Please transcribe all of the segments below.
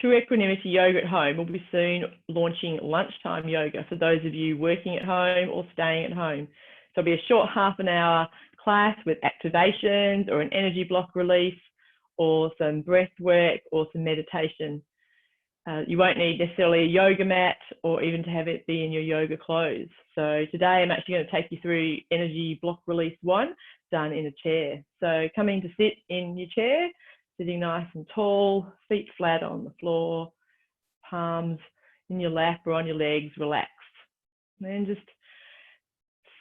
True Equanimity Yoga at Home will be soon launching lunchtime yoga for those of you working at home or staying at home. So it'll be a short half an hour class with activations or an energy block release or some breath work or some meditation. You won't need necessarily a yoga mat or even to have it be in your yoga clothes. So today I'm actually going to take you through Energy Block Release 1 done in a chair. So coming to sit in your chair, sitting nice and tall, feet flat on the floor, palms in your lap or on your legs, relaxed. And then just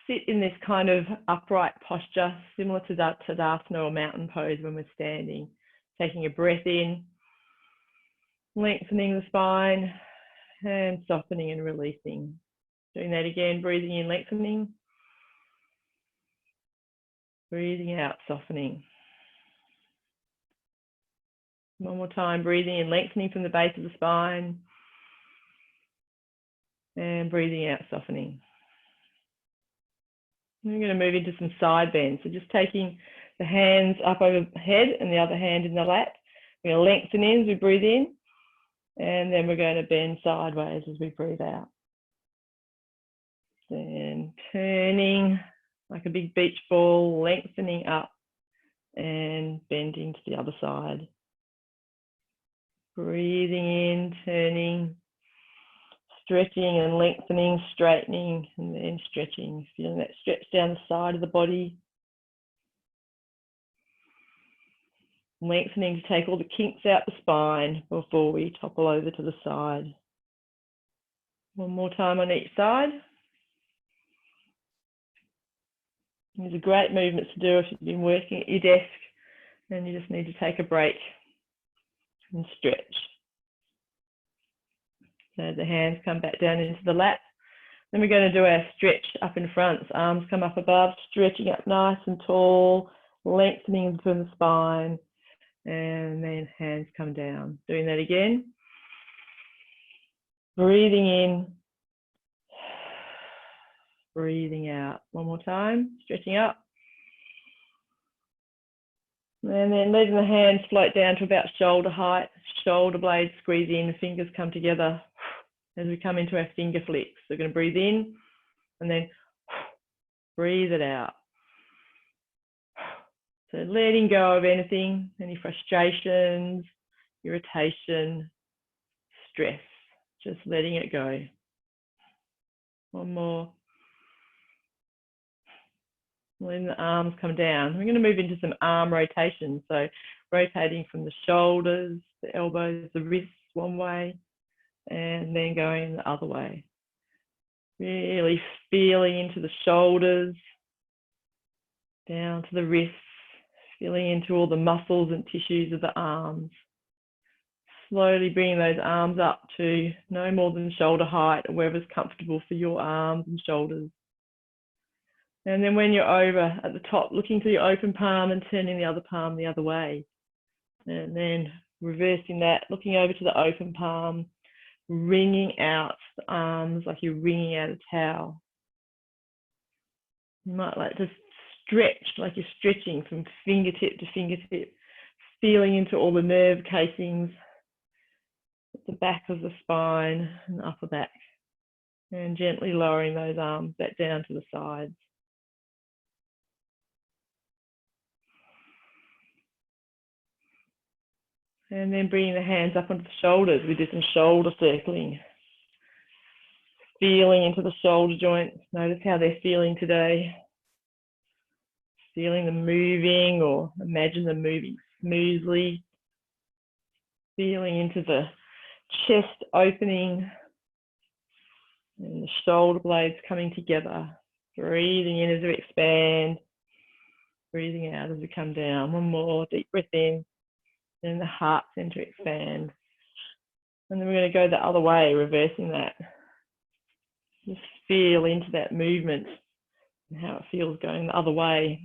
sit in this kind of upright posture, similar to Tadasana or mountain pose when we're standing. Taking a breath in, lengthening the spine and softening and releasing. Doing that again, breathing in, lengthening. Breathing out, softening. One more time, breathing in, lengthening from the base of the spine. And breathing out, softening. We're going to move into some side bends. So just taking the hands up overhead and the other hand in the lap. We're going to lengthen in as we breathe in. And then we're going to bend sideways as we breathe out. Then turning like a big beach ball, lengthening up and bending to the other side. Breathing in, turning, stretching and lengthening, straightening, and then stretching. Feeling that stretch down the side of the body. Lengthening to take all the kinks out the spine before we topple over to the side. One more time on each side. These are great movements to do if you've been working at your desk and you just need to take a break and stretch. So the hands come back down into the lap. Then we're going to do our stretch up in front. So arms come up above, stretching up nice and tall, lengthening from the spine. And then hands come down. Doing that again. Breathing in. Breathing out. One more time. Stretching up. And then letting the hands float down to about shoulder height. Shoulder blades squeeze in. The fingers come together as we come into our finger flicks. So we're going to breathe in and then breathe it out. So letting go of anything, any frustrations, irritation, stress, just letting it go. One more. Letting the arms come down. We're going to move into some arm rotation. So rotating from the shoulders, the elbows, the wrists one way, and then going the other way. Really feeling into the shoulders, down to the wrists, feeling into all the muscles and tissues of the arms. Slowly bringing those arms up to no more than shoulder height or wherever's comfortable for your arms and shoulders. And then when you're over at the top, looking to your open palm and turning the other palm the other way. And then reversing that, looking over to the open palm, wringing out the arms like you're wringing out a towel. You might like to stretch like you're stretching from fingertip to fingertip, feeling into all the nerve casings at the back of the spine and upper back, and gently lowering those arms back down to the sides. And then bringing the hands up onto the shoulders. We do some shoulder circling. Feeling into the shoulder joints. Notice how they're feeling today. Feeling them moving or imagine them moving smoothly. Feeling into the chest opening and the shoulder blades coming together. Breathing in as we expand. Breathing out as we come down. One more deep breath in. And the heart center expand. And then we're going to go the other way, reversing that. Just feel into that movement and how it feels going the other way.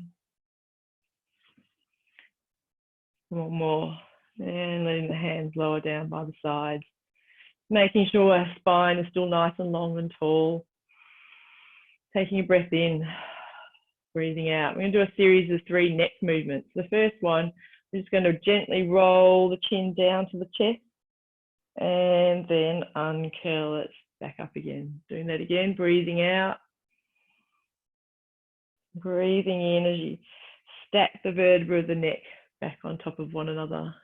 One more. And letting the hands lower down by the sides. Making sure our spine is still nice and long and tall. Taking a breath in, breathing out. We're going to do a series of 3 neck movements. The first one, we're just going to gently roll the chin down to the chest. And then uncurl it back up again. Doing that again, breathing out. Breathing in as you stack the vertebrae of the neck back on top of one another.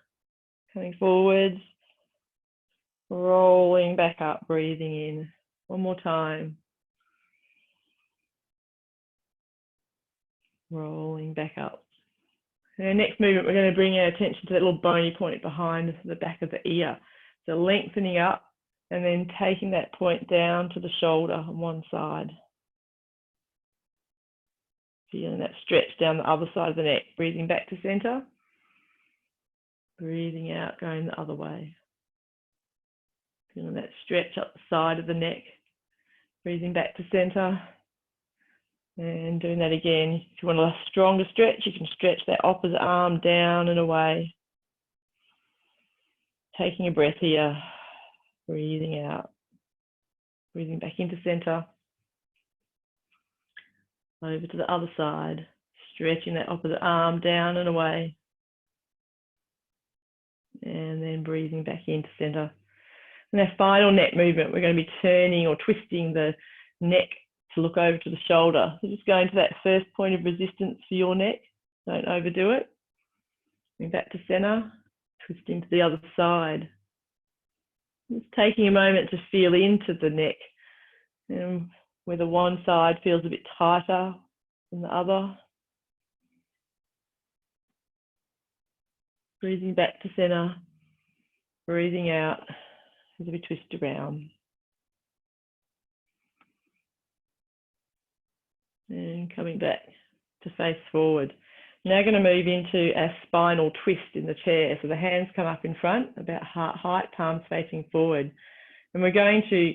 Coming forwards, rolling back up, breathing in. One more time. Rolling back up. And our next movement, we're going to bring our attention to that little bony point behind the back of the ear. So lengthening up and then taking that point down to the shoulder on one side. Feeling that stretch down the other side of the neck. Breathing back to center. Breathing out, going the other way. Feeling that stretch up the side of the neck. Breathing back to center. And doing that again. If you want a stronger stretch, you can stretch that opposite arm down and away. Taking a breath here. Breathing out. Breathing back into center. Over to the other side. Stretching that opposite arm down and away. And then breathing back into center. And our final neck movement, we're going to be turning or twisting the neck to look over to the shoulder. So just going to that first point of resistance for your neck. Don't overdo it. Bring back to center, twisting to the other side. Just taking a moment to feel into the neck, and whether one side feels a bit tighter than the other. Breathing back to center, breathing out as we twist around. And coming back to face forward. Now going to move into our spinal twist in the chair. So the hands come up in front, about heart height, palms facing forward. And we're going to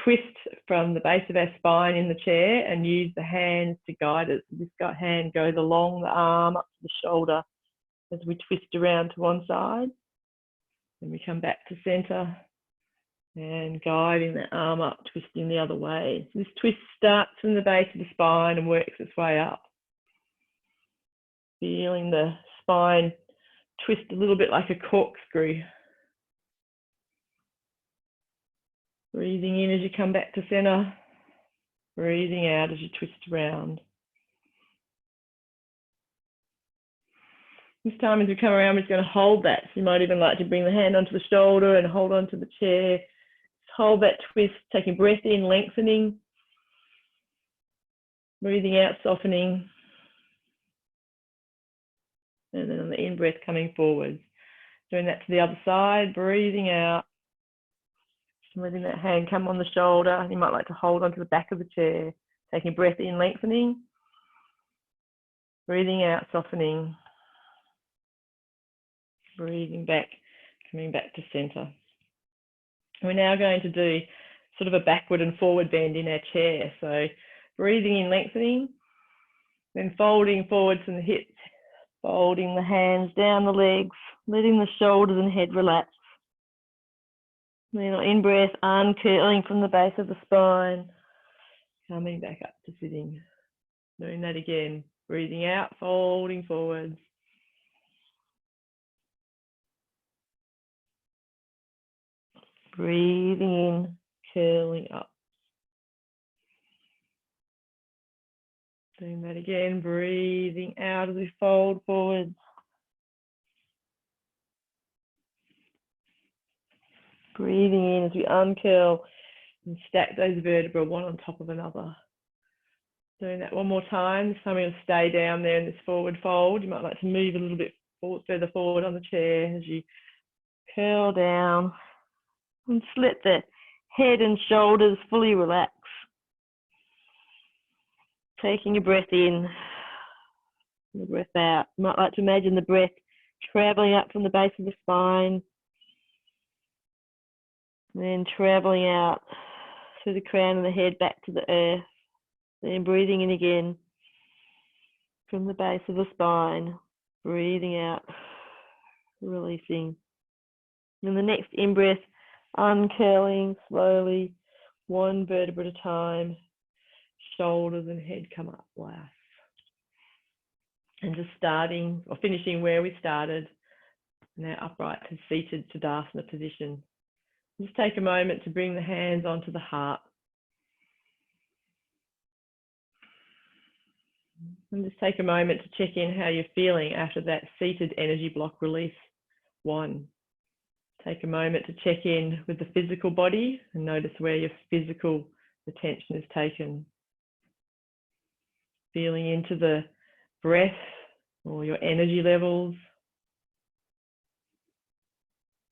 twist from the base of our spine in the chair and use the hands to guide us. This hand goes along the arm up to the shoulder as we twist around to one side. Then we come back to center and guiding the arm up, twisting the other way. This twist starts from the base of the spine and works its way up. Feeling the spine twist a little bit like a corkscrew. Breathing in as you come back to center. Breathing out as you twist around. This time as we come around, we're just going to hold that. So you might even like to bring the hand onto the shoulder and hold onto the chair. Just hold that twist, taking breath in, lengthening. Breathing out, softening. And then on the in-breath, coming forward. Doing that to the other side, breathing out. Just letting that hand come on the shoulder. You might like to hold onto the back of the chair. Taking breath in, lengthening. Breathing out, softening. Breathing back, coming back to center. We're now going to do sort of a backward and forward bend in our chair. So breathing in, lengthening, then folding forward from the hips, folding the hands down the legs, letting the shoulders and head relax. Then in breath, uncurling from the base of the spine, coming back up to sitting. Doing that again, breathing out, folding forwards. Breathing in, curling up. Doing that again, breathing out as we fold forwards. Breathing in as we uncurl and stack those vertebrae one on top of another. Doing that one more time. This time we're going to stay down there in this forward fold. You might like to move a little bit further forward on the chair as you curl down and just let the head and shoulders fully relax. Taking a breath in, and a breath out. You might like to imagine the breath traveling up from the base of the spine, and then traveling out through the crown of the head back to the earth. Then breathing in again from the base of the spine, breathing out, releasing. And the next in-breath, uncurling slowly, one vertebra at a time, shoulders and head come up last. And just starting or finishing where we started, now upright to seated Tadasana position. Just take a moment to bring the hands onto the heart. And just take a moment to check in how you're feeling after that seated energy block release 1. Take a moment to check in with the physical body and notice where your physical attention is taken. Feeling into the breath or your energy levels.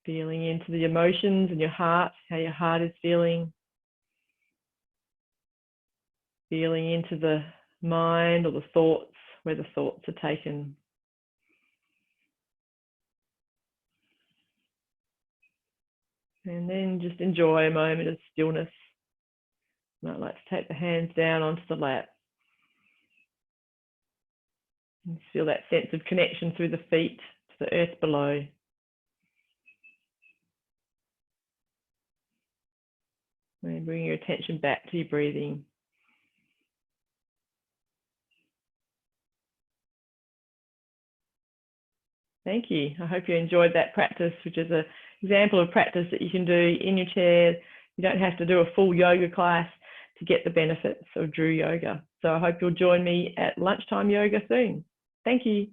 Feeling into the emotions and your heart, how your heart is feeling. Feeling into the mind or the thoughts, where the thoughts are taken. And then just enjoy a moment of stillness. You might like to take the hands down onto the lap. And feel that sense of connection through the feet to the earth below. And bring your attention back to your breathing. Thank you. I hope you enjoyed that practice, which is an example of practice that you can do in your chair. You don't have to do a full yoga class to get the benefits of Drew Yoga. So I hope you'll join me at lunchtime yoga soon. Thank you.